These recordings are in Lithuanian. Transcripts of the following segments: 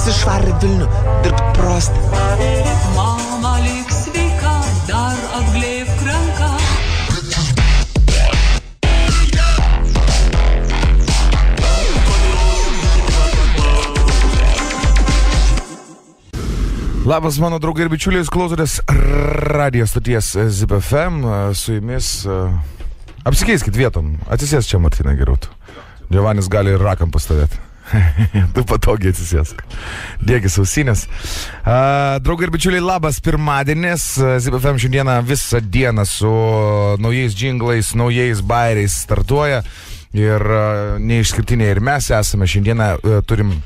išvarė Vilnių, dirbt prostą. Mama lik sveika, dar apglėbk ranką. Labas, mano draugai ir bičiuliai, jūs klausotės radijo stoties ZIP FM, su jumis. Apsikeiskit vietom, atsisės čia, Martina, geriau tu. Giovanis gali ir rakam pastovėti. Tu patogiai atsisėsk. Dėkis ausinės. Draugai ir bičiuliai, labas, pirmadienis. ZIP FM šiandieną visą dieną su naujais džinglais, naujais bairiais startuoja. Ir neišskirtiniai ir mes esame. Šiandieną turim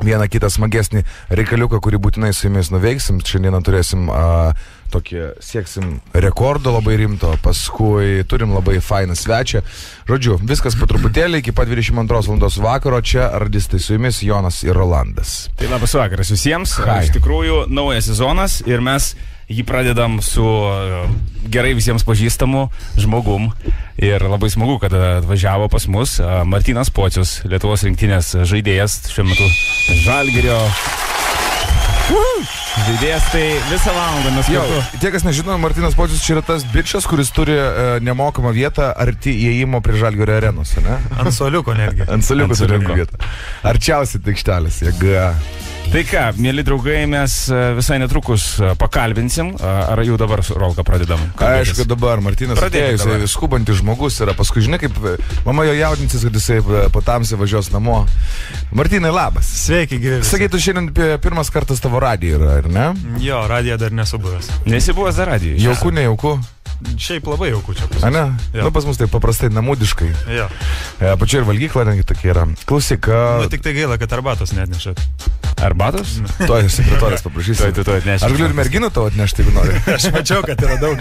vieną kitą smagesnį reikaliuką, kurį būtinai su jumis nuveiksim. Šiandieną turėsim sieksim rekordo labai rimto, paskui turim labai fainą svečią. Žodžiu, viskas po truputėlį iki pat 22 valandos vakaro. Čia radistai su jumis Jonas ir Rolandas. Tai labas vakaras visiems. Hai. Iš tikrųjų, naujas sezonas ir mes jį pradedam su gerai visiems pažįstamu žmogum. Ir labai smagu, kad atvažiavo pas mus Martynas Pocius, Lietuvos rinktinės žaidėjas, šiuo metu Žalgirio žaidėjas, tai visą valandą mes kartu. Tie, kas nežino, Martynas Pocius čia yra tas bičas, kuris turi nemokamą vietą arti įėjimo prie Žalgirio arenos, ne? Ant suoliuko netgi. Ant suoliuko turi vietą. Arčiausiai aikštelės, jėga. Tai ką, mėly draugai, mes visai netrukus pakalbinsim. Ar jau dabar rolką pradedam? Aišku, dabar Martynas atėjus, skubantis žmogus yra. Paskui, žinai, kaip mama jo jaudinsis, kad jisai patamsiai važiuos namo. Martynai, labas. Sveiki, gyvi. Sakai, tu šiandien pirmas kartas tavo radija yra, ar ne? Jo, radija dar nesu buvęs. Nesi buvęs dar radijai? Jauku, nejauku? Šiaip labai jauku čia pas mus. Ane? Jo. Nu, pas mus tai paprastai namudiškai. Jo. Pačia ir valgykla netgi tokia yra. Klausyk, Tik tai gaila, kad arbatos neatnešėt. Arbatos? Tuoj sekretorės paprašysiu. Tuoj atnešim. Aš galiu ir merginų tau atnešti, jeigu nori. Aš mačiau, kad yra daug.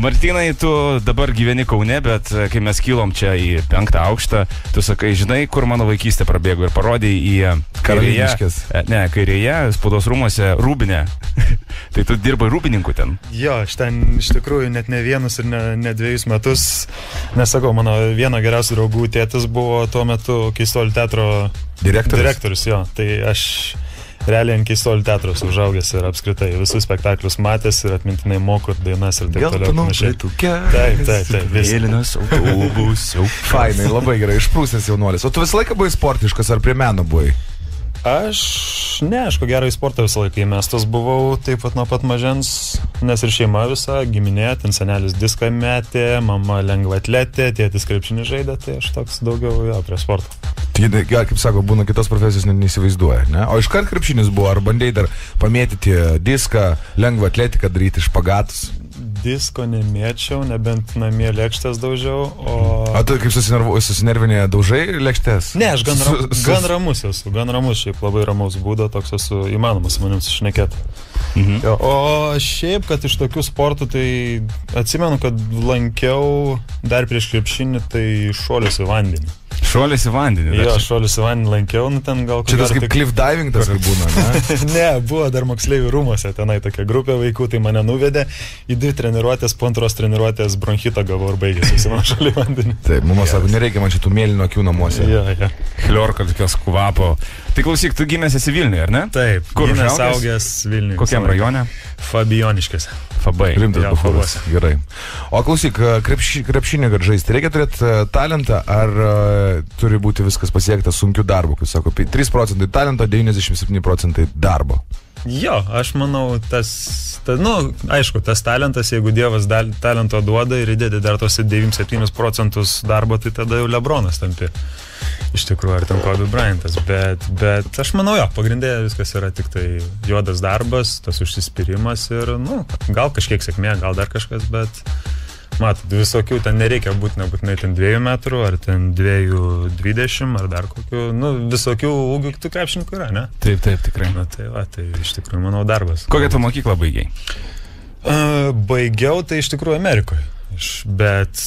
Martynai, tu dabar gyveni Kaune, bet kai mes kilom čia į 5 aukštą, tu sakai, žinai, kur mano vaikystė prabėgo ir parodėjai į Karoliniškės. kairėje, spaudos rūmuose, Rūbinę. Tai tu dirbai rūbininku ten. Jo, aš ten iš tikrųjų net ne vienus ir ne 2 metus. Nesakau, mano vieno geriausių draugų tėtis buvo tuo metu Keistuolių teatro direktorius, jo. Tai aš realiai ant Keistuolių teatros užaugęs ir apskritai visus spektaklius matęs ir atmintinai moku dainas ir taip toliau. Taip. Vėlinas autobusiau. Fainai, labai gerai, išprūsęs jaunuolis. O tu visą laiką buvai sportiškas ar prie meno buvai? Aš ko gero į sportą visą laiką įmestas buvau, taip pat nuo pat mažens, nes ir šeima visa, giminė, ten senelis diską metė, mama lengvaatletė, tėtis krepšinį žaidė, tai aš toks daugiau prie sporto. Tai, kaip sako, būna kitos profesijos neįsivaizduoja, ne? O iškart krepšinis buvo, ar bandėjai dar pamėtyti diską, lengvatletiką daryti špagatus? Disko nemėčiau, nebent namie lėkštės daužiau, o... O tu kaip susinervinė daužai lėkštės? Ne, aš gan ramus esu, šiaip labai ramaus būdo, toks esu įmanomas manim sušnekėti. O šiaip, kad iš tokių sportų, tai atsimenu, kad lankiau dar prieš krepšinį, tai šuolis į vandenį. Šuolis į vandenį? Jo, šuolis į vandenį lankiau, ten gal... Čia tas kaip cliff diving tas ir būna, ne? Ne, buvo dar moksleivių rūmuose, tenai tokia grupė vaikų, tai mane nuvedė į 2 treniruotės, po 2 treniruotės bronchitą gavau ir baigėsi mano šuolį į vandenį. Taip, mama sako, nereikia man šitų mėlyno akių namuose. Jo. Chliorka, tokios kvapo. Tai klausyk, tu gimęs esi Vilniuje, ar ne? Taip, kur gimęs augęs Vilniuje. Kokiam rajone? Fabijoniškėse. Fabai. Rimtas bufuras. Gerai. O klausyk, krepšinį, kad žaisti, reikia turėti talentą, ar turi būti viskas pasiekta sunkiu darbu, kaip sako, 3% talento, 97% darbo? Jo, aš manau, aišku, tas talentas, jeigu Dievas talento duoda ir įdėdė dar tos 97% darbo, tai tada jau Lebronas tampi. Iš tikrųjų, ar ten Kobe Bryantas, bet aš manau, pagrindė viskas yra tik tai juodas darbas, tas užsispyrimas ir, gal kažkiek sėkmė, gal dar kažkas, bet matot, visokių, ten nereikia nebūtinai ten 2 metrų, ar ten 2,20, ar dar kokių, visokių ūgių tų krepšininkų yra, ne? Taip, tikrai. Tai iš tikrųjų, manau, darbas. Kokią tu mokyklą baigiai? Baigiau, tai iš tikrųjų Amerikoje, bet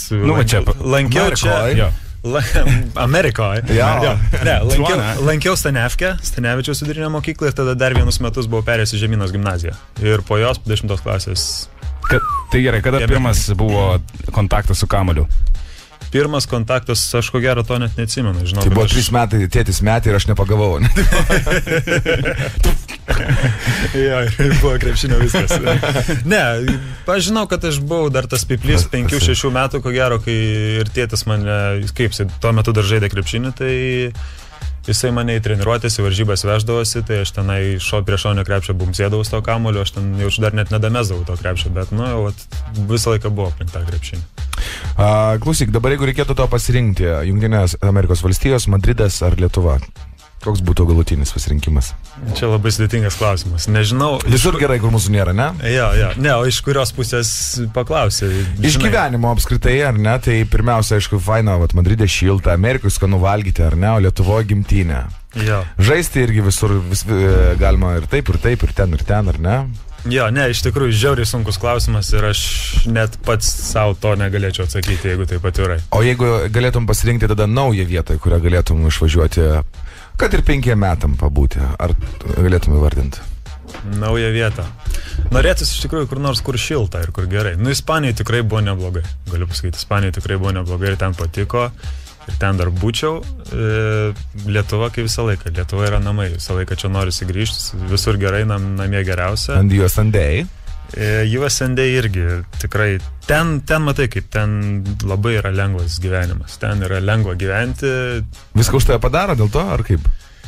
lankiau čia... Amerikoje. Lankiau Stanevičiaus vidurinę mokyklą ir tada dar 1 metus buvau perėjęs į Žemynos gimnaziją. Ir po jos 10 klasės... Tai gerai, kada pirmas buvo kontaktas su kamuoliu? pirmas kontaktas, aš ko gero to net neatsimenu. Žinau, Tai buvo 3 metai, tėtis metė ir aš nepagavau. Jo, ir buvo krepšinio viskas. Ne, aš žinau, kad aš buvau dar tas piplys 5-6 metų, ko gero, kai ir tėtis mane, kaip jis tuo metu dar žaidė krepšinį, tai jisai mane į treniruotės, į varžybas veždavosi, tai aš tenai prie šonio krepšio bumsėdavau to kamuolio, aš ten jau dar net nedamesdavau to krepšio, bet, visą laiką buvo aplink tą krepšinį. Klausyk, dabar jeigu reikėtų to pasirinkti, Jungtinės Amerikos valstijos, Madridas ar Lietuva, koks būtų galutinis pasirinkimas? Čia labai sudėtingas klausimas. Nežinau. Visur gerai, kur mūsų nėra, ne? Jo. Ne, o iš kurios pusės paklausė? Iš gyvenimo apskritai, ar ne? Tai pirmiausia, aišku, faina, Madride šilta, Amerikoje skanu valgyti, ar ne? O Lietuvoje gimtinė. Jo. Žaisti irgi visur galima ir taip, ir ten, ar ne? Jo, ne, iš tikrųjų, žiauriai sunkus klausimas ir aš net pats savo to negalėčiau atsakyti, jeigu taip atvirai. O jeigu galėtum pasirinkti tada naują vietą, kurią galėtum išvažiuoti, kad ir 5 metam pabūti, ar galėtum įvardinti? Naują vietą. Norėtųsi iš tikrųjų kur nors, kur šilta ir kur gerai. Ispanijai tikrai buvo neblogai. Galiu pasakyti, Ispanijai tikrai buvo neblogai ir ten patiko. Ir ten dar būčiau. Lietuva kaip visą laiką. Lietuva yra namai. Visą laiką čia norisi grįžti. Visur gerai, namie geriausia. And USND? USND irgi tikrai. Ten matai, kaip ten labai yra lengvas gyvenimas. Ten yra lengva gyventi. Viską už tai padaro dėl to, ar kaip?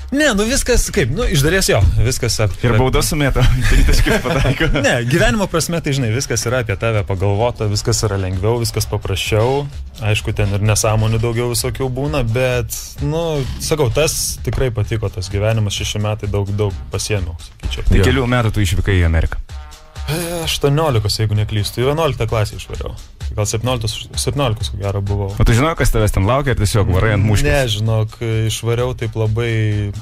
Ne, viskas kaip, iš dalies jo, viskas apie... Ir bauda sumėta, taškas pataiko. Ne, gyvenimo prasme, tai žinai, viskas yra apie tave pagalvota, viskas yra lengviau, viskas paprasčiau. Aišku, ten ir nesąmonių daugiau visokių būna, bet, sakau, tas tikrai patiko, tas gyvenimas 6 metai daug pasiėmiau, sakyčiau. Tai kelių metų tu išvykai į Ameriką? 18, jeigu neklystu, 11 klasę išvariau. Gal 17 ko gero buvau. O tu žinau, kas tavęs ten laukia ir tiesiog varai ant muškės? Ne, žinok, išvariau taip labai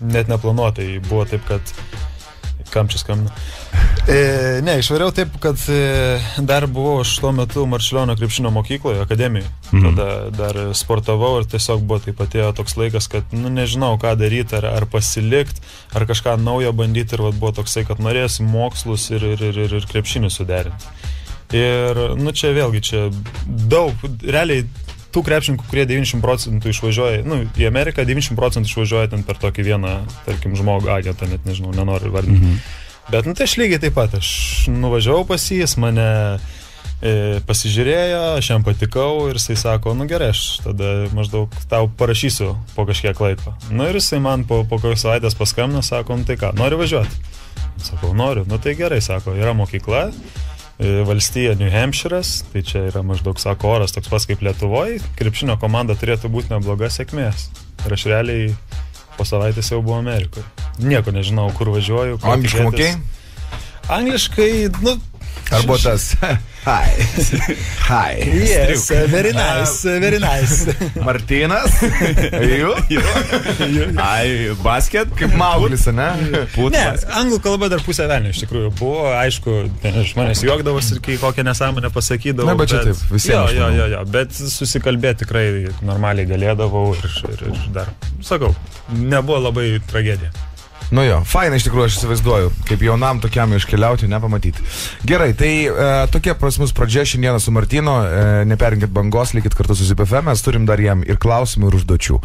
net neplanuotai. Buvo taip, kad... Kam čia skambina? Ne, išvariau taip, kad dar buvau aš tuo metu Marčiulionio krepšinio mokykloje, akademijoje. Tada dar sportavau ir tiesiog buvo taip atėjo toks laikas, kad nežinau, ką daryti, ar pasilikti, ar kažką naujo bandyti. Ir buvo toksai, kad norėsi mokslus ir krepšinį suderinti. Ir, čia vėlgi, čia daug, realiai, tų krepšininkų, kurie 90% išvažiuoja, į Ameriką 90% išvažiuoja ten per tokį vieną, tarkim, žmogų agentą, net nežinau, nenoriu vardinti. Bet, tai aš lygiai taip pat, aš nuvažiavau pas jis, mane pasižiūrėjo, aš jam patikau ir jisai sako, gerai, aš tada maždaug tau parašysiu po kažkiek laiko. Ir jisai man po kokios savaitės paskambino, sako, tai ką, nori važiuoti? Sakau, noriu, tai gerai, sako, yra mokykla. Valstija New Hampshire'as, tai čia yra maždaug, sako, oras toks pas kaip Lietuvoje, krepšinio komanda turėtų būti nebloga sėkmės. Ir aš realiai po savaitės jau buvau Amerikoje. Nieko nežinau, kur važiuoju. Angliškai mokėjai? Angliškai, Ar buvo tas? Hi. Yes, very nice. Martynas? Basket? Kaip Mauglis, ne? Ne, anglų kalba dar pusę velnio iš tikrųjų buvo, aišku, iš manęs juokdavosi, kai kokią nesąmonę pasakydavau. Ne, bet čia taip, visiems. Jo, bet susikalbėti tikrai normaliai galėdavau ir dar, sakau, nebuvo labai tragedija. Faina iš tikrųjų, aš įsivaizduoju, kaip jaunam tokiam iškeliauti, nepamatyti. Gerai, tai tokia pas mus pradžia šiandieną su Martynu, neperinkit bangos, likit kartu su ZIP FM, mes turim dar jam ir klausimų, ir užduočių.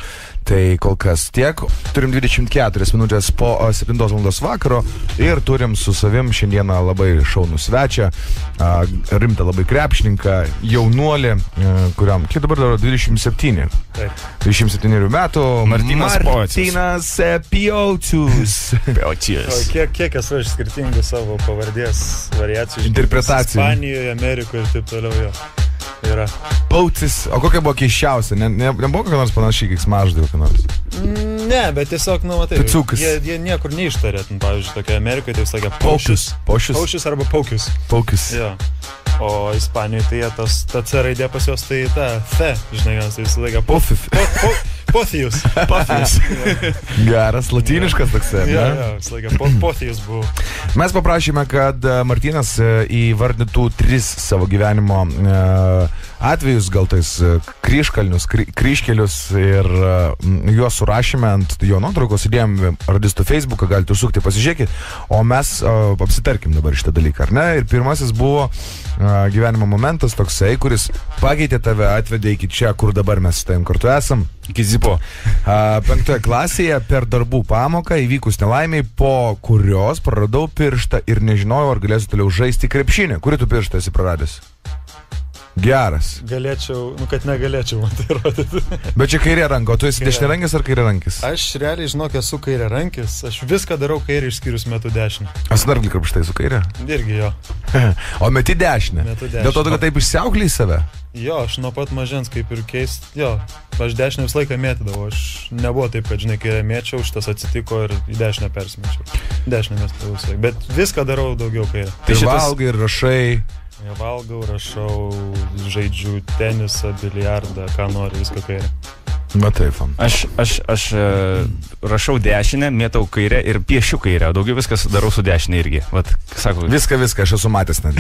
Tai kol kas tiek, turim 24 minutės po 7 valandos vakaro ir turim su savim šiandieną labai šaunų svečią, rimtą labai krepšininką, jaunuolį, kuriam, kiek dabar daro, 27. Taip. 27 metų. Martynas Pocius. Kiek esu iš skirtingų savo pavardės variacijų. Interpretacijų. Ispanijoje, Amerikoje ir taip toliau jo. Yra. Pocius. O kokia buvo keiščiausia? Nebuvo kokia nors panašiai, kiek smaždai kokia nors? Ne, bet tiesiog, matai, Picukas. Jie niekur neištarė, pavyzdžiui, tokia Amerikoje, tai sakė Pocius. Pocius arba Pocius. Pocius. Jo. O Ispanijoje tai ta C raidė pas jos, tai ta F, žinai, tai visą laiką Pothijus. Geras, latiniškas toksai. Jo, Ne? visą laiką Pothijus buvo. Mes paprašėme, kad Martynas įvardytų 3 savo gyvenimo atvejus, gal tais kryžkelius ir juos surašėme ant jo nuotraukos, įdėjome radistų Facebooką, galite užsukti, pasižiūrėkit, o mes apsitarkim dabar šitą dalyką, ar ne? Ir pirmasis buvo gyvenimo momentas toksai, kuris pakeitė tave, atvedė iki čia, kur dabar mes su tavim kartu esam. Iki Zipo. 5 klasėje per darbų pamoką įvykus nelaimiai, po kurios praradau pirštą ir nežinojau, ar galėsiu toliau žaisti krepšinį. Kurį tu pirštą esi praradęs? Geras. Galėčiau, kad negalėčiau man tai rodyti. Bet čia kairė ranka, o tu esi dešiniarankis ar kairiarankis? Aš realiai, žinok, esu kairiarankis, aš viską darau kairį išskyrus metu dešinę. Asnarglį krapštai su kairė? Irgi jo. O meti dešinę? Metu dešinę. Dėl to, kad taip išsiauklį į save? Jo, aš nuo pat mažens kaip ir aš dešinę visą laiką mėtydavau, aš nebuvo taip, kad žinai, kairę mėčiau, šitas atsitiko ir į dešinę persimečiau. Dešinę mėtydavau visą laiką, bet viską darau daugiau kairę. Tai valgai ir rašai. Ja, valgau, rašau, žaidžiu tenisą, biliardą, ką nori, viską kairę. Na taip. Aš rašau dešinę, mėtau kairę ir piešiu kairę, daugiau viskas darau su dešinė irgi. Vat, sako, Viską, aš esu matęs net.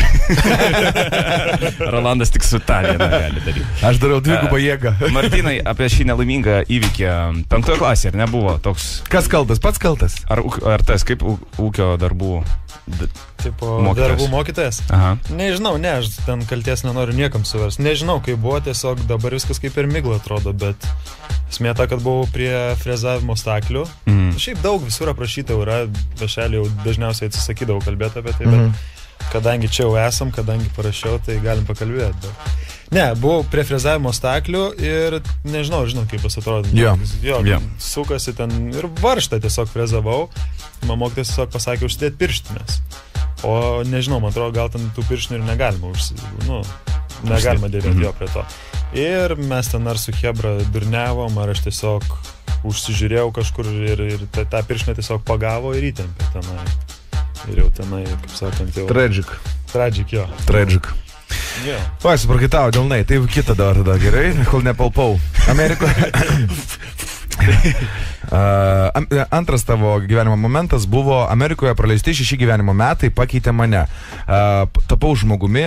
Rolandas tik su ta viena gali daryti. Aš dariau dvigubą jėgą. Martynai, apie šį nelaimingą įvykį 5 klasėje, ar nebuvo toks? Kas kaltas? Pats kaltas? Ar tas kaip ūkio darbų Tipo, mokytojas? darbų mokytojas? Aha. Nežinau, aš ten kalties nenoriu niekam suvers. Nežinau, kaip buvo, tiesiog dabar viskas kaip ir migla atrodo, bet esmė ta, kad buvau prie frezavimo staklių. Šiaip daug visur aprašyta yra, viešelį jau dažniausiai atsisakydavau kalbėti apie tai, bet kadangi čia jau esam, kadangi parašiau, tai galim pakalbėti. Bet... Ne, buvau prie frezavimo staklių ir nežinau, kaip tas atrodo. Jo. Sukasi ten ir varžtą tiesiog frezavau. Man mokytojas tiesiog pasakė užsidėti pirštinės. O nežinau, man atrodo, gal ten tų pirštinių ir negalima negalima dėvėti jo prie to. Ir mes ten ar su Hebra durniavom, ar aš tiesiog užsižiūrėjau kažkur ir tą pirštinę tiesiog pagavo ir įtempė tenai. Ir jau tenai, kaip sakant, jau... Tragic, jo. Tragic. Yeah. O, aš suprakaitavo dėlnai, tai kitą dar tada gerai, kol nepalpau. Amerikoje... Antras tavo gyvenimo momentas buvo Amerikoje praleisti 6 gyvenimo metai pakeitė mane. Tapau žmogumi,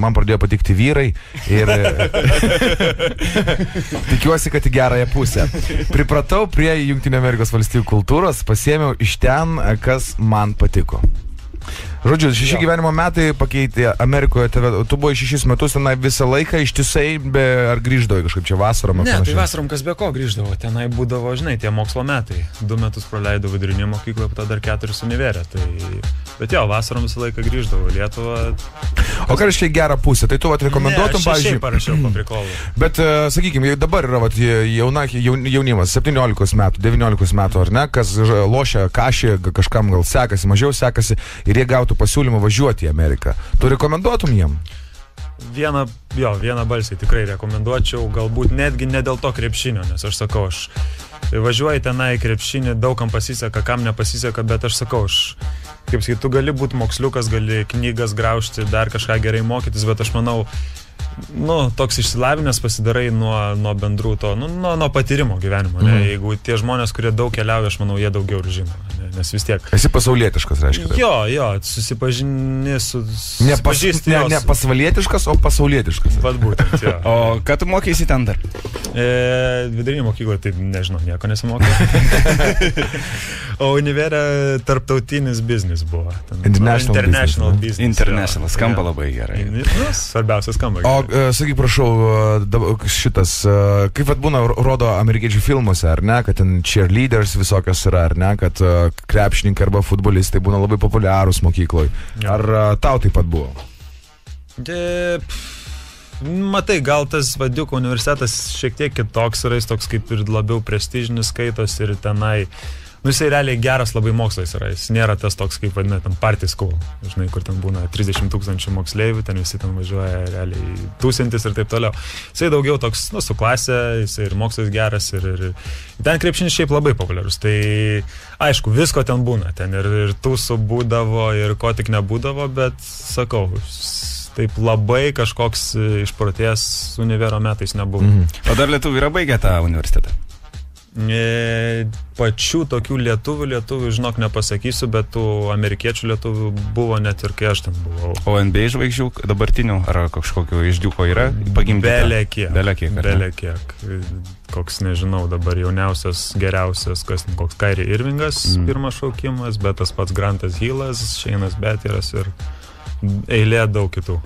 man pradėjo patikti vyrai ir tikiuosi, kad į gerąją pusę. Pripratau prie Jungtinių Amerikos valstijų kultūros, pasiėmiau iš ten, kas man patiko. Žodžiu, 6 gyvenimo metai pakeitė Amerikoje tave, tu buvai 6 metus tenai visą laiką ištisai, ar grįždavai kažkaip čia vasarom? Ne, tai vasarom kas be ko grįždavo, tenai būdavo, tie mokslo metai. 2 metus praleidau vidurinėje mokykloje, po to dar 4 univerė, tai... Bet jo, vasarom visą laiką grįždavo Lietuvą. O ką reiškia gerą pusę? Tai tu rekomenduotum, pavyzdžiui... Ne, aš šiaip parašiau po prikolų. Bet, sakykime, dabar yra jaunimas, 17 metų, 19 metų, ar ne, kas lošia kašį, kažkam gal sekasi, mažiau sekasi ir jie gautų pasiūlymą važiuoti į Ameriką. Tu rekomenduotum jiem? Vieną balsiai tikrai rekomenduočiau, galbūt netgi ne dėl to krepšinio, nes aš sakau, aš važiuoju tenai krepšinį, daugam pasiseka, kam nepasiseka, bet aš sakau, kaip sakyt, tu gali būti moksliukas, gali knygas graužti, dar kažką gerai mokytis, bet aš manau, toks išsilavinęs pasidarai nuo bendrų to, nuo patyrimo gyvenimo, ne? Jeigu tie žmonės, kurie daug keliauja, aš manau, jie daugiau ir žino, ne? Nes vis tiek... Esi pasaulietiškas, reiškia. Jo, susipažini su... Ne pasvalietiškas, o pasaulietiškas. Vat būtent, jo. O ką tu mokėsi ten dar? Vidurinė mokykla, tai nežinau, nieko nesimokė. O univerė tarptautinis biznis buvo. International business. International, skamba labai gerai. Svarbiausia skamba. O, sakyk, prašau, šitas, kaip būna rodo amerikiečių filmuose, ar ne, kad ten cheerleaders visokios yra, ar ne, kad krepšininkai arba futbolistai būna labai populiarūs mokykloje. Ar tau taip pat buvo? Matai, gal tas Vadiuko universitetas šiek tiek kitoks yra, jis toks kaip ir labiau prestižinis skaitos ir tenai, jisai realiai geras labai mokslas yra, jis nėra tas toks kaip vadina ten party school, žinai, kur ten būna 30 000 moksleivių, ten visi ten važiuoja realiai tūkstantis ir taip toliau. Jisai daugiau toks, su klasė, jisai ir mokslas geras ir ten krepšinis šiaip labai populiarus, tai aišku, visko ten būna, ten ir tūsų būdavo ir ko tik nebūdavo, bet sakau, taip labai kažkoks išprotėjęs univero metais nebuvo. O dar lietuvių yra baigę tą universitetą? Pačių tokių lietuvių, žinok, nepasakysiu, bet tų amerikiečių lietuvių buvo net ir kai aš ten buvau. O NBA žvaigždžių dabartinių, ar kažkokiu išdiuko yra pagimdyti? Belekiek. Koks, nežinau, dabar jauniausias, geriausias, koks Kyrie Irvingas, pirmas šaukimas, bet tas pats Grantas Hillas, Shane'as Batieras ir eilė daug kitų.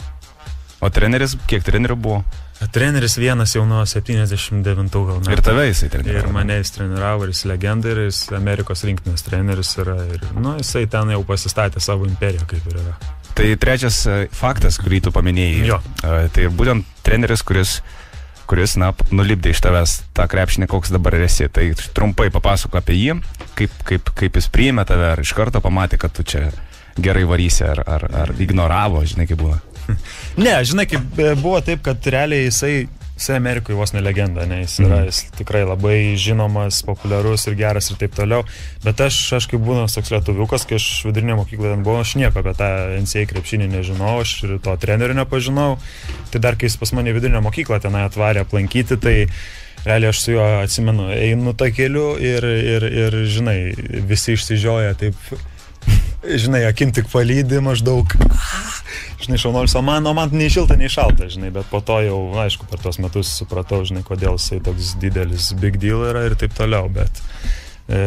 O treneris, kiek trenerių buvo? Treneris vienas jau nuo 79 gal metų. Ir tave jisai treniravo? Ir mane jis treniravo, ir jis legenda, ir jis Amerikos rinktinės treneris yra. Ir, jisai ten jau pasistatė savo imperiją, kaip ir yra. Tai trečias faktas, kurį tu paminėjai. Jo. Tai būtent treneris, kuris nulipdė iš tavęs tą krepšinį, koks dabar esi. Tai trumpai papasako apie jį, kaip jis priėmė tave, ar iš karto pamatė, kad tu čia gerai varysi, ar ignoravo, žinai, kaip buvo. Ne, žinai, kaip buvo taip, kad realiai jisai Amerikoje vos ne legenda, ne, jis tikrai labai žinomas, populiarus ir geras ir taip toliau, bet aš kaip būdamas toks lietuviukas, kai aš vidurinė mokykla ten buvau, aš nieko apie tą NCAA krepšinį nežinau, aš ir to trenerių nepažinau, tai dar kai jis pas mane vidurinę mokyklą tenai atvarė aplankyti, tai realiai aš su juo atsimenu, einu tą keliu ir žinai, visi išsižioja taip, žinai, akim tik palydi maždaug, žinai, šaunuolis, o man nei šilta, nei šalta, žinai, bet po to jau, aišku, per tos metus supratau, žinai, kodėl jisai toks didelis big deal yra ir taip toliau, bet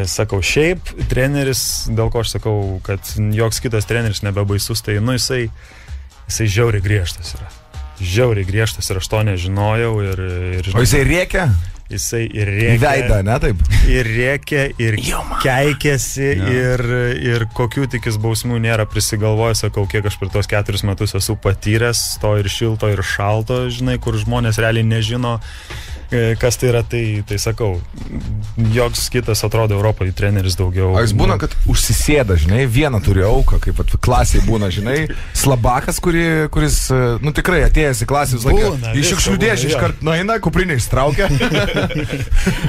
sakau, šiaip treneris, dėl ko aš sakau, kad joks kitas treneris nebebaisus, tai, jisai žiauriai griežtas yra. Žiauriai griežtas ir aš to nežinojau ir žinai, O jisai rėkia? Jisai ir rėkia. Į veidą, ne taip? Ir rėkia, ir keikėsi, ir kokių tik jis bausmių nėra prisigalvojęs, sakau, kiek aš per tos 4 metus esu patyręs, to ir šilto, ir šalto, žinai, kur žmonės realiai nežino, kas tai yra, tai sakau, joks kitas atrodo Europoje treneris daugiau. O jis būna, kad užsisėda, žinai, vieną turi auką, kaip klasiai būna, žinai, slabakas, kuris, tikrai atėjęs į klasę, iš šiukšlių dėžę iškart nueina, kuprinę ištraukia.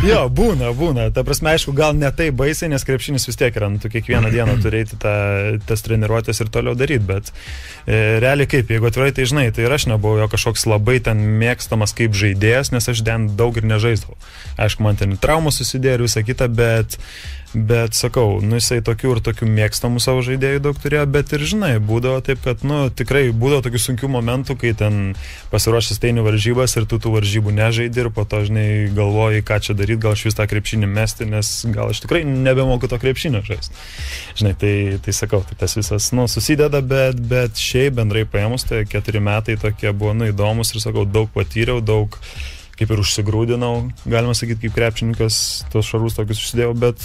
Jo, būna. Ta prasme, aišku, gal ne tai baisiai, nes krepšinis vis tiek yra, tu kiekvieną dieną turėti tas treniruotės ir toliau daryti, bet realiai kaip, jeigu atvirai, tai žinai, tai ir aš nebuvau jo kažkoks labai ten mėgstamas kaip žaidėjas, nes aš ten daug ir nežaisdavau. Aišku, man ten traumų susidėjo ir visą kitą, bet sakau, jisai tokių ir tokių mėgstamų savo žaidėjų daug turėjo, bet ir žinai, būdavo taip, kad, tikrai būdavo tokių sunkių momentų, kai ten pasiruošęs teinių varžybas ir tu tų varžybų nežaidi ir po to, žinai, galvoji, ką čia daryti, gal aš vis tą krepšinį mesti, nes gal aš tikrai nebemoku to krepšinio žaisti. Žinai, tai sakau, tai tas visas, susideda, bet šiaip bendrai paėmus, tai 4 metai tokie buvo, įdomus ir sakau, daug patyriau, daug kaip ir užsigrūdinau, galima sakyti, kaip krepšininkas, tos šarus tokius užsidėjau, bet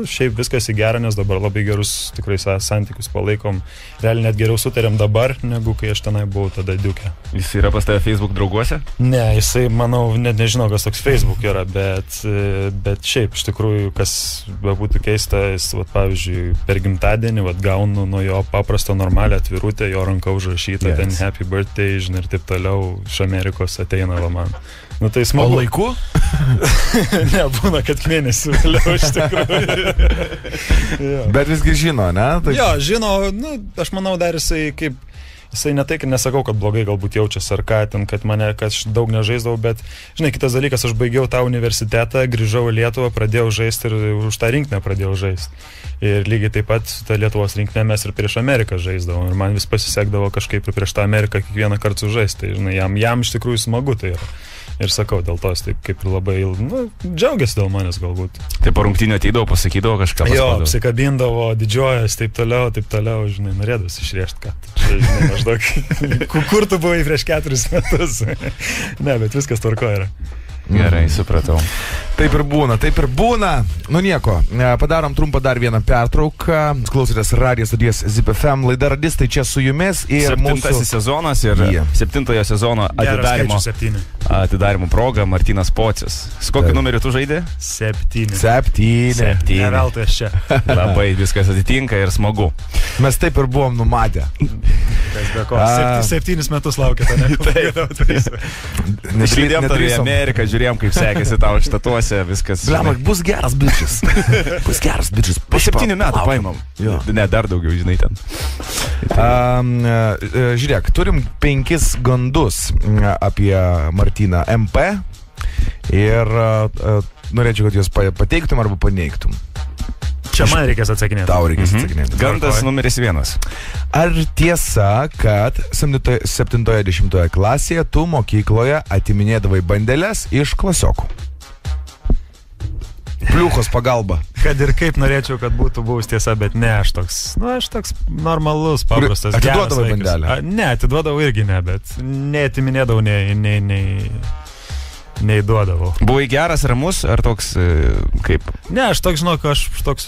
šiaip viskas į gerą, nes dabar labai gerus tikrai santykius palaikom. Realiai net geriau sutarėm dabar, negu kai aš tenai buvau tada Diuke. Jis yra pas tave Facebook drauguose? Ne, jisai, manau, net nežinau, kas toks Facebook yra, bet šiaip, iš tikrųjų, kas bebūtų keista, jis, pavyzdžiui, per gimtadienį, gaunu nuo jo paprastą normalią atvirutę, jo ranka užrašyta, ten happy birthday, žinai, ir taip toliau, iš Amerikos ateina man. Tai smagu. O laiku? Ne, būna, kad mėnesį vėliau iš tikrųjų. Bet visgi žino, ne? Tai... Jo, žino, aš manau dar jisai ne tai, kad nesakau, kad blogai galbūt jaučiasi ar ką, kad aš daug nežaisdavau, bet, žinai, kitas dalykas, aš baigiau tą universitetą, grįžau į Lietuvą, pradėjau žaisti ir už tą rinktinę pradėjau žaisti. Ir lygiai taip pat tą Lietuvos rinktinę mes ir prieš Ameriką žaisdavom ir man vis pasisekdavo kažkaip ir prieš tą Ameriką kiekvieną kartą sužaisti. Tai, žinai, jam iš tikrųjų smagu tai yra. Ir sakau, dėl to jis taip kaip ir labai, džiaugiasi dėl manęs galbūt. Tai po rungtynių ateidavo, pasakydavo kažką. Jo, apsikabindavo, didžiuojas, taip toliau, žinai, norėdus išrėžti ką. Čia, žinai, maždaug, kur tu buvai prieš 4 metus? Ne, bet viskas tvarko yra. Gerai, supratau. Taip ir būna. Nieko, padarom trumpą dar vieną pertrauką. Klausotės radijos stoties Zip FM, laida Radistai čia su jumis. 7. sezonas ir 7 sezono atidarimo proga Martynas Pocius. Su kokiu numeriu tu žaidė? 7. Ne veltui aš čia. Labai viskas atitinka ir smagu. Mes taip ir buvom numatę. 7 metus laukėte, ne? Žaidėm tavį į Ameriką, žiūrėjom, kaip sekėsi tau štatuose, viskas. Blama, bus geras bičias. Po 7 metų paimam. Ne, dar daugiau, žinai, ten. Žiūrėk, turim 5 gandus apie Martyną MP ir norėčiau, kad juos pateiktum arba paneigtum. Čia man reikės atsakinėti. Tau reikės atsakinėti. Gandas numeris 1. Ar tiesa, kad 70 klasėje tu mokykloje atiminėdavai bandelės iš klasiokų? Pliuchos pagalba. Kad ir kaip norėčiau, kad būtų buvus tiesa, bet ne, aš toks normalus, paprastas. Atiduodavai bandelę? Ne, atiduodavau irgi ne, bet neatiminėdavau, neįduodavau. Buvai geras, ramus, ar toks kaip? Ne, aš toks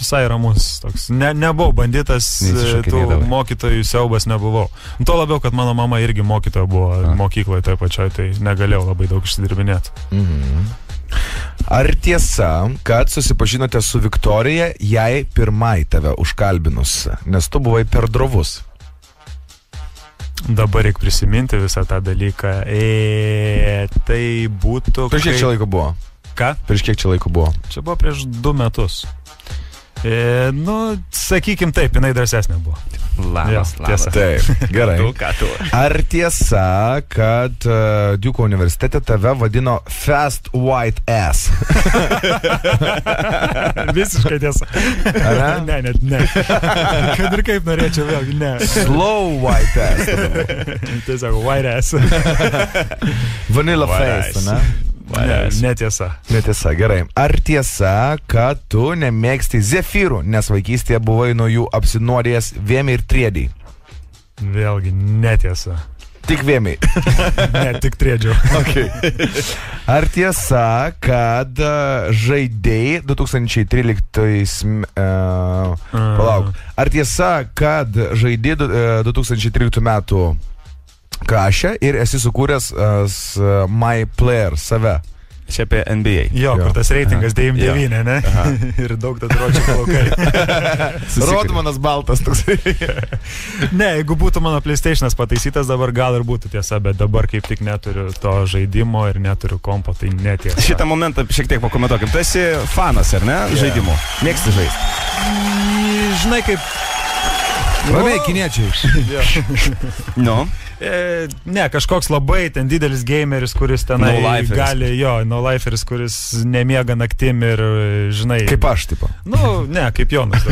visai ramus. Nebuvau banditas, tų mokytojų siaubas nebuvau. Tuo labiau, kad mano mama irgi mokytoja buvo mokykloje toje pačioje, tai negalėjau labai daug išsidirbinėti. Ar tiesa, kad susipažinote su Viktorija, jai pirmai tave užkalbinus, nes tu buvai per drovus? Dabar reikia prisiminti visą tą dalyką. Tai būtų... Prieš kiek čia laiko buvo? Ką? Prieš kiek čia laiko buvo? Čia buvo prieš 2 metus. Sakykim taip, jinai drąsesnė buvo. Labas. Taip, gerai. Tu. Ar tiesa, kad Duke universitete tave vadino Fast White Ass? Visiškai tiesa. Ne. Kad ir kaip norėčiau vėlgi, ne. Slow White Ass. Tiesiog White Ass. Vanilla Face, ne? Netiesa. Netiesa, gerai. Ar tiesa, kad tu nemėgsti zefyrų, nes vaikystėje buvai nuo jų apsinuodėjęs vėmiai ir triediai? Vėlgi, netiesa. Tik vėmiai. Ne, tik triedžiau. Okay. Ar tiesa, kad žaidėjai 2013... Palauk. Ar tiesa, kad žaidėjai 2013 metų Kašę ir esi sukūręs My Player save? Čia apie NBA. Jo, kur tas reitingas 99, ne? Ir daug tatuiruočių plaukai. Rodmanas baltas toksai. Ne, jeigu būtų mano PlayStation'as pataisytas, dabar gal ir būtų tiesa, bet dabar kaip tik neturiu to žaidimo ir neturiu kompo, tai netiesa. Šitą momentą šiek tiek pakomentuokim. Tu esi fanas, ar ne? Žaidimų. Mėgsti žaisti. Žinai kaip... Ramiai, kiniečiai. Nu? Ne, kažkoks labai ten didelis gameris, kuris tenai gali, no-liferis, kuris nemiega naktim ir, žinai... Kaip aš, tipo. Ne, kaip Jonas.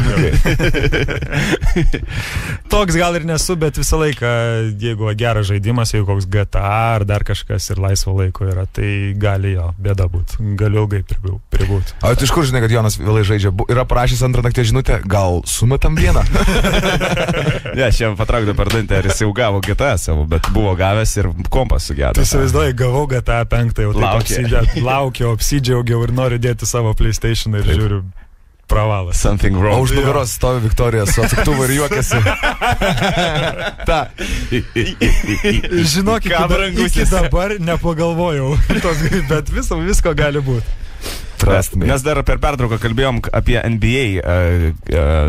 Toks gal ir nesu, bet visą laiką, jeigu geras žaidimas, jeigu koks GTA ar dar kažkas ir laisvo laiko yra, tai gali bėda būti. Galiu ilgai pribūti. O tu iš kur žinai, kad Jonas vėlai žaidžia? Yra parašęs antrą naktį žinutę, gal sumetam vieną? Ne, šiandien patraukdė per dantę, ar jis jau gavo GTA savo, bet buvo gavęs ir kompas sugedęs. Tu įsivaizduoji, gavau GTA 5, jau taip laukiau, apsidžiaugiau ir noriu dėti savo PlayStation ir žiūriu pravalas. Something wrong. O už nugaros stovi Viktorija su atsuktuvu ir juokiasi. Ta. Žinokit, iki dabar nepagalvojau, bet visko gali būti. Mes dar per pertrauką kalbėjom apie NBA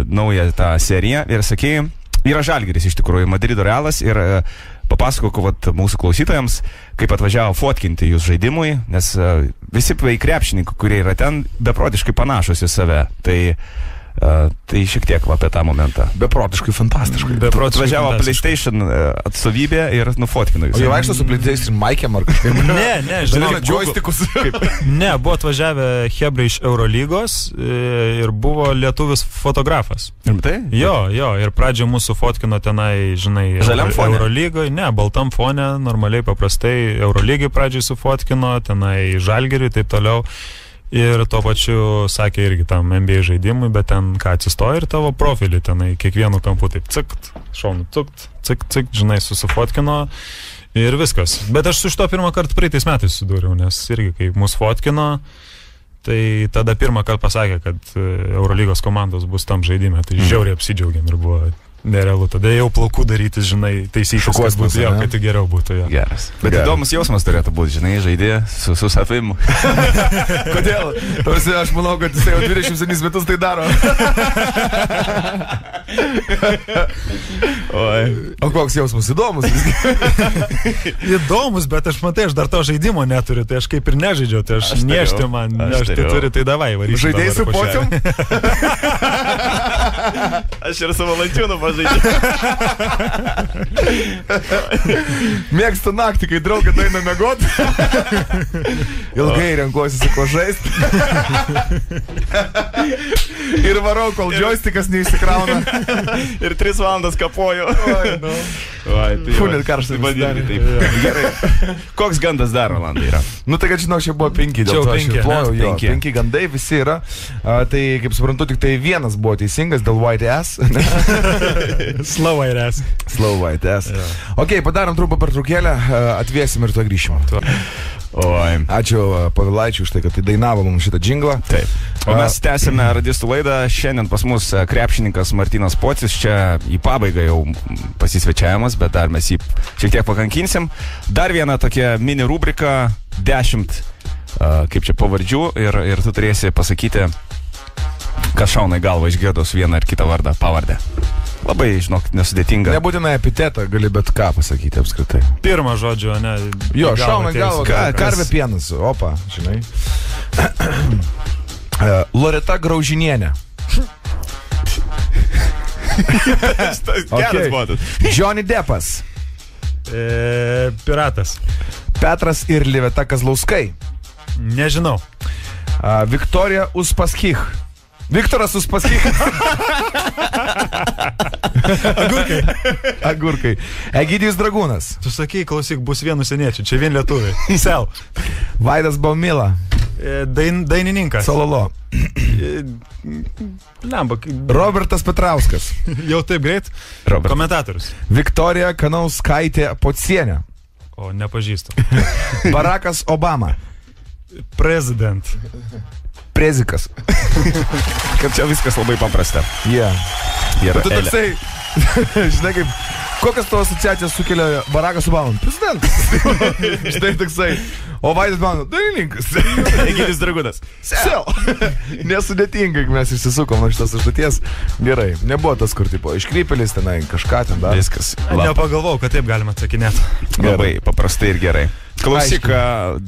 naują tą seriją ir sakėjai, yra Žalgiris iš tikrųjų, Madrido Realas ir papasakok mūsų klausytojams, kaip atvažiavo fotkinti jūs žaidimui, nes visi krepšininkai, kurie yra ten, beprotiškai panašus į save. Tai šiek tiek apie tą momentą. Beprotiškai fantastiškai. Atvažiavo PlayStation atstovybė ir nufotkino jūs. O jie vaikšto su PlayStation Mike'em ar kažkaip? Ne, žinok, joystickus. Ne, buvo atvažiavę hebrai iš Eurolygos ir buvo lietuvis fotografas. Rimtai? Jo, ir pradžio mūsų fotkino tenai, žinai, žaliam fone? Eurolygoje, ne, baltam fone, normaliai paprastai Eurolygai pradžiai sufotkino, tenai Žalgiriui, taip toliau. Ir tuo pačiu sakė irgi tam NBA žaidimui, bet ten ką atsistoja ir tavo profilį tenai kiekvienu kampu taip cikt, šaunu cikt, žinai, susifotkino ir viskas. Bet aš su šito pirmą kartą praeitais metais sudūriau, nes irgi kai mus fotkino, tai tada pirmą kartą pasakė, kad Eurolygos komandos bus tam žaidime, tai žiauriai apsidžiaugiam ir buvo nerealu. Tada jau plaukų daryti, žinai, taisytis, kad būtų, kad tai geriau būtų. Geras. Bet įdomus jausmas turėtų būti, žinai, žaidė su savim. Kodėl? Tarsi aš manau, kad jis jau 27 metus tai daro. O koks jausmas įdomus? Įdomus, bet aš matai, aš dar to žaidimo neturiu, tai aš kaip ir nežaidžiau, tai aš niešti man, aš tai turiu, tai davai varysiu. Žaidėjai su pocium? Aš ir su Valančiūnu pažaidžiu. žaidžia. Mėgstu naktį, kai draugai eina miegot. Ilgai renkuosi su ko žaisti. Ir varau, kol joystickas neįsikrauna. Ir 3 valandas kapoju. Net karštai pasidarė. Gerai. Koks gandas dar, Rolandai, yra? Nu tai, kad žinau, čia buvo 5. Čia jau 5, ne? 5 gandai visi yra. Tai, kaip suprantu, tik tai vienas buvo teisingas dėl white ass. Slow white ass. Slow white ass. Ok, padarom trumpą pertraukėlę, atviesim ir to grįšim. Oi. Ačiū Pavilaičiui už tai, kad įdainavo mums šitą džinglą. Taip. O mes tęsime radistų laidą. Šiandien pas mus krepšininkas Martynas Pocius. Čia į pabaigą jau pasisvečiavimas, bet dar mes jį šiek tiek pakankinsim. Dar viena tokia mini rubrika 10 kaip čia pavardžių ir tu turėsi pasakyti, kas šauna į galvą išgirdus vieną ar kitą vardą, pavardę. Labai, žinok, nesudėtinga. Nebūtinai epitetą, gali bet ką pasakyti apskritai. Pirmą žodžio, ne? Jo, šauna galva, karvė pienas, opa, žinai. Loreta Graužinienė. Geras botas. Johnny Deppas. Piratas. Petras ir Liveta Kazlauskai. Nežinau. Viktorija Uspaskich. Viktoras Uspaskich. Agurkai. Egidijus Dragūnas. Tu sakai, klausyk, bus vienu seniečiu, čia vien lietuviai. Sel. Vaidas Baumila. Dainininkas. Sololo. Lemba. Robertas Petrauskas. Jau taip greit. Robert. Komentatorius. Viktorija Kanauskaitė Pocienė. O, nepažįstu. Barackas Obama. President. Prezikas. Kad čia viskas labai paprasta. Yeah. Ir Tu toksai, žinai kaip, kokias tavo asociacijas sukelia Barackas Obama? Prezidentas. Štai toksai. O Vaidas mano, dainininkas. Egidijus Dragūnas. Sel. Nesudėtingai, mes išsisukom nuo šitos užduoties. Gerai, nebuvo tas, kur tipo iškrypėlis tenai, kažką ten dar. Viskas. Nepagalvojau, kad taip galima atsakinėti. Labai paprastai ir gerai. Klausyk,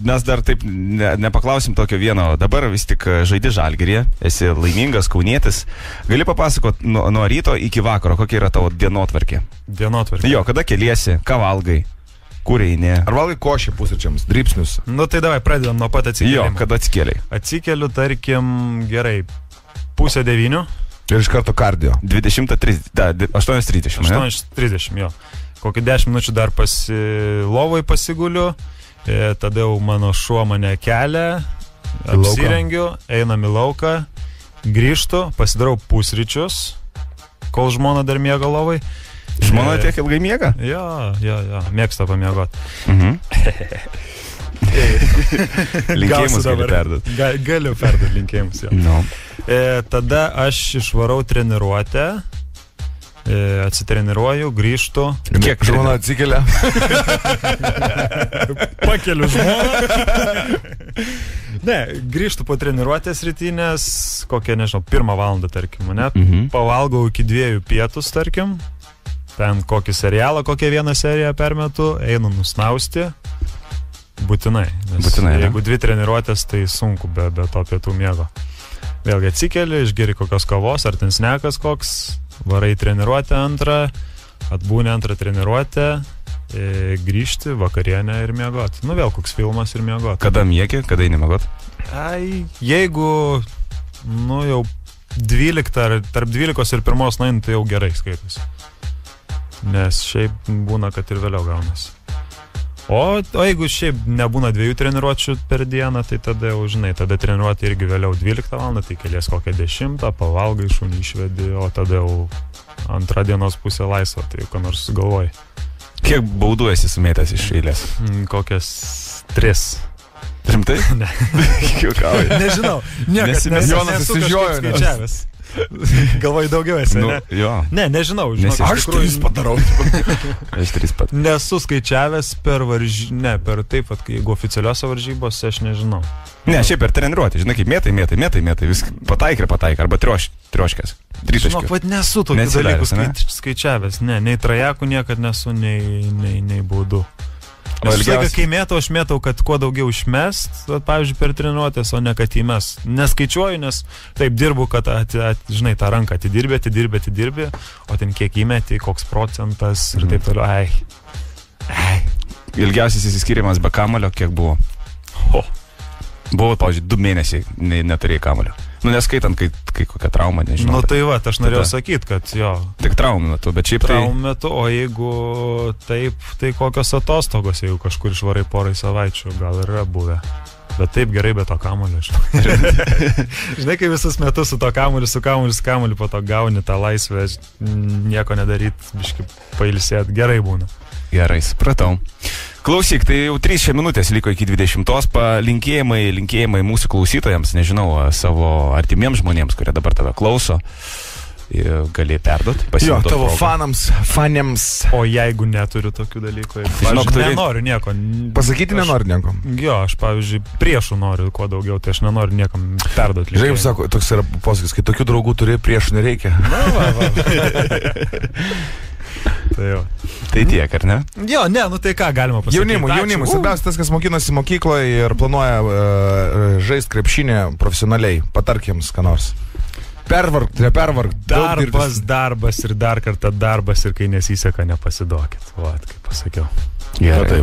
mes dar taip nepaklausim tokio vieno. Dabar vis tik žaidi Žalgiryje, esi laimingas kaunietis. Gali papasakot nuo ryto iki vakaro, kokia yra tavo dienotvarkė? Dienotvarkė. Jo, kada keliesi, ką valgai, kur eini? Ar valgai košę pusryčiams, dripsnius? Nu tai davai, pradedam nuo pat atsikėlimo. Jo, kada atsikėliai? Atsikeliu, tarkim, gerai, 8:30. Ir iš karto kardio. 8:30, 8:30, jo. Kokį 10 minučių dar lovoj pasiguliu. Tada jau mano šuo mane kelia, apsirengiu, einam į lauką, grįžtu, pasidarau pusryčius, kol žmona dar miega lovai. Žmona tiek ilgai miega? Jo, mėgsta pamiegot. Linkėjimus gali perduot. Galiu perduot linkėjimus, jo. No. Tada aš išvarau treniruotę, atsitreniruoju, grįžtu. Kiek žmona atsikelia? Pakeliu žmoną. Ne, grįžtu po treniruotės rytinės, kokią, nežinau, 1 valandą, tarkim, ne? Pavalgau iki 2 pietus, tarkim. Ten kokį serialą, kokią vieną seriją permetu, einu nusnausti. Būtinai. Jeigu 2 treniruotės, tai sunku be to pietų miego. Vėlgi atsikeli, išgeri kokios kavos, ar ten snekas koks, varai treniruotę antrą, atbūni antrą treniruotę, grįžti, vakarienę ir miegot. Nu vėl koks filmas ir miegot. Kada miegi, kada eini miegot? Jeigu, nu jau 12, ar tarp 12 ir 1 nueinu, tai jau gerai skaitosi. Nes šiaip būna, kad ir vėliau gaunasi. O jeigu šiaip nebūna 2 treniruočių per dieną, tai tada jau, žinai, tada treniruotė irgi vėliau 12 valandą, tai kelies kokią 10, pavalgai, šunį išvedi, o tada jau 2 dienos pusė laisva, tai ko nors galvoji. Kiek baudų esi sumėtęs iš eilės? Kokias 3. Rimtai? Ne. Kiukauji. Nežinau, niekad nesu kažkaip skaičiavęs. Galvoju daugiau esi, nu, ne? Jo. Ne, nežinau. Aš 3 padarau. Aš 3 pat. Nesu skaičiavęs per taip, jeigu oficialiuose varžybose, aš nežinau. Ne, šiaip per treniruotę, žinai, kaip mėtai, vis pataikai, arba trioškės. Žinok, vad nesu tokių dalykų skaičiavęs, nei trajekų niekad nesu, nei baudų. Aš laiką, kai mėtau, aš mėtau, kad kuo daugiau išmest, pavyzdžiui, per treniruotės, o ne kad įmes. Neskaičiuoju, nes taip dirbu, kad, žinai, tą ranką atidirbi, o ten kiek įmeti, koks procentas ir taip toliau. Ilgiausias įsiskyrimas be kamulio, kiek buvo? Buvo, pavyzdžiui, 2 mėnesiai neturėjai kamulio. Nu, neskaitant, kai kokia trauma, nežinau. Nu, tai va, aš norėjau sakyti, kad jo. Tik traumų metu, bet šiaip tai... Traumų metu, o jeigu taip, tai kokios atostogos, jeigu kažkur išvarai porai savaičių, gal yra buvę. Bet taip gerai be to kamulio. Žinai, kai visus metus su to kamuliu, po to gauni tą laisvę, nieko nedaryt, biškai pailsėt, gerai būna. Gerai, supratau. Klausyk, tai jau 3 minutės liko iki 20-os, linkėjimai mūsų klausytojams, nežinau, savo artimiems žmonėms, kurie dabar tave klauso, gali perduoti, pasinaudoti. Jo, tavo fanėms. O jeigu neturiu tokių dalykų, žinok, nenoriu nieko. Pasakyti nenoriu nieko. Jo, aš, pavyzdžiui, priešų noriu kuo daugiau, tai aš nenoriu niekam perduoti. Žinai, sako, toks yra posakis, kai tokių draugų turi, priešų nereikia. Tai tiek, ar ne? Jo, ne, nu tai ką galima pasakyti. Jaunimui, svarbiausia tas, kas mokinasi mokykloje ir planuoja žaisti krepšinį profesionaliai. Patark jiems, ką nors. Nepervark. Darbas ir dar kartą darbas ir kai nesiseka, nepasiduokit. Vat, kaip pasakiau. Gerai.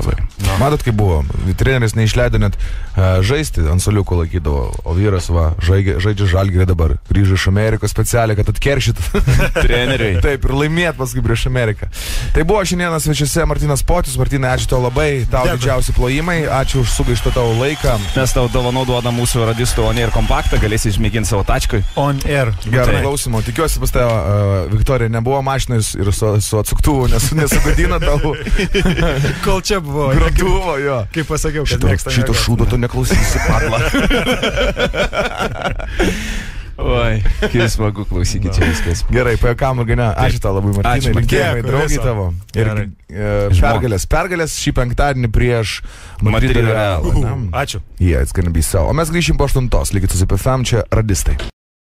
Matot, kaip buvo. Treneris neišleido net žaisti, ant soliuko laikydavo, o vyras žaidžia Žalgirį dabar. Grįžo iš Amerikos specialiai, kad atkeršyt treneriai. Taip, ir laimėt paskui prieš Ameriką. Tai buvo šiandieną svečiuose Martynas Pocius. Martynai, ačiū tau labai, tau didžiausi plojimai, ačiū už sugaištą tavo laiką. Mes tau dovanų duodam mūsų radistų On Air kompaktą, galėsi išmėginti savo tačkui. On Air. Gerai, klausimo. Tikiuosi pas tave, Viktorija, nebuvo mašinas ir su atsuktuvu nesugadina tau. Kol čia buvo. Gratuvo, jo. Kaip pasakiau, kad mėgsta. Šito šūdo tu neklausysi, padla. Oi, kaip smagu, klausykit, čia viskas. Gerai, pajakam ir gana. Ačiū tau labai, Martynai. Linkėjimai, draugai tavo. Ir pergalės šį penktadienį prieš Madrido Realą. Ačiū. Yeah, it's gonna be so. O mes grįšim po 8. Likit su ZIP FM, čia radistai.